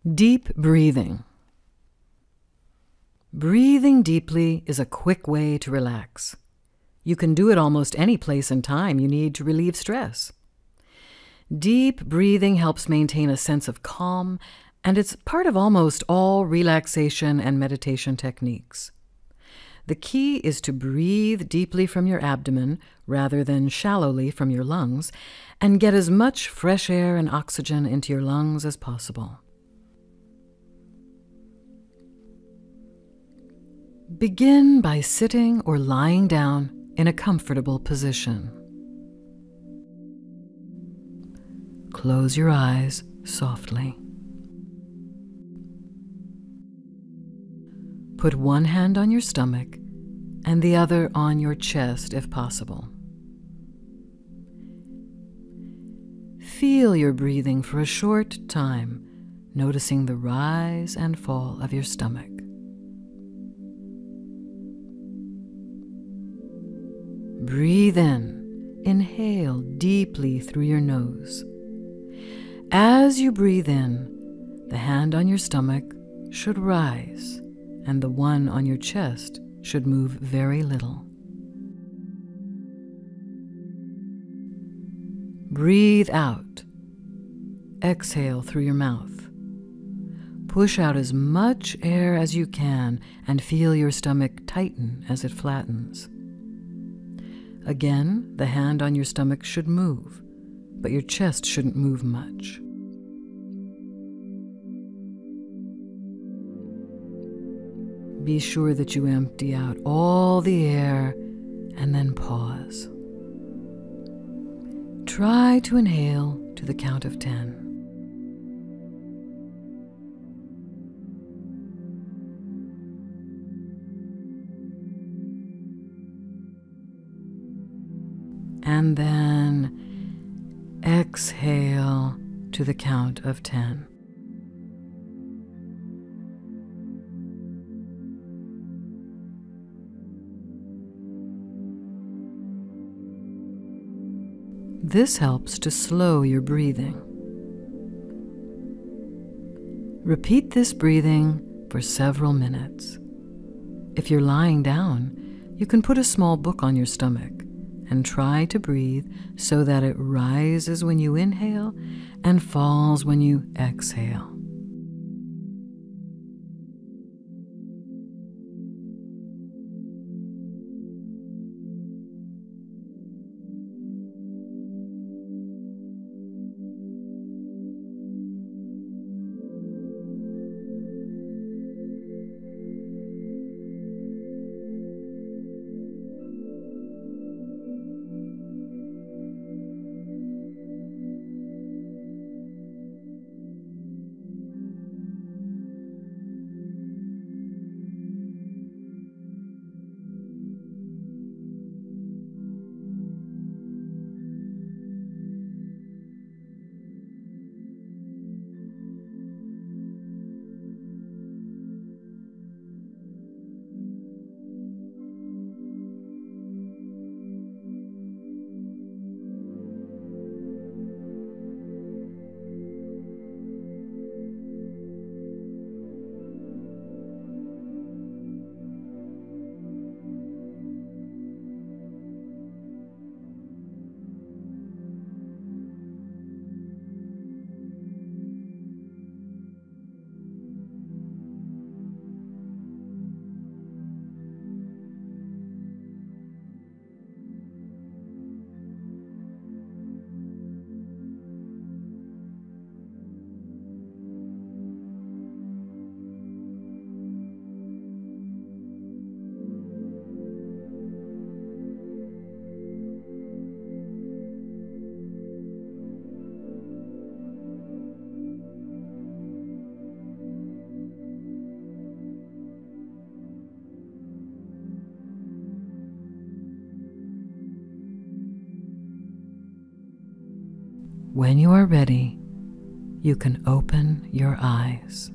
Deep breathing. Breathing deeply is a quick way to relax. You can do it almost any place and time you need to relieve stress. Deep breathing helps maintain a sense of calm, and it's part of almost all relaxation and meditation techniques. The key is to breathe deeply from your abdomen rather than shallowly from your lungs, and get as much fresh air and oxygen into your lungs as possible. Begin by sitting or lying down in a comfortable position. Close your eyes softly. Put one hand on your stomach and the other on your chest if possible. Feel your breathing for a short time, noticing the rise and fall of your stomach. Breathe in. Inhale deeply through your nose. As you breathe in, the hand on your stomach should rise, and the one on your chest should move very little. Breathe out. Exhale through your mouth. Push out as much air as you can and feel your stomach tighten as it flattens. Again, the hand on your stomach should move, but your chest shouldn't move much. Be sure that you empty out all the air and then pause. Try to inhale to the count of 10. And then exhale to the count of 10. This helps to slow your breathing. Repeat this breathing for several minutes. If you're lying down, you can put a small book on your stomach and try to breathe so that it rises when you inhale and falls when you exhale. When you are ready, you can open your eyes.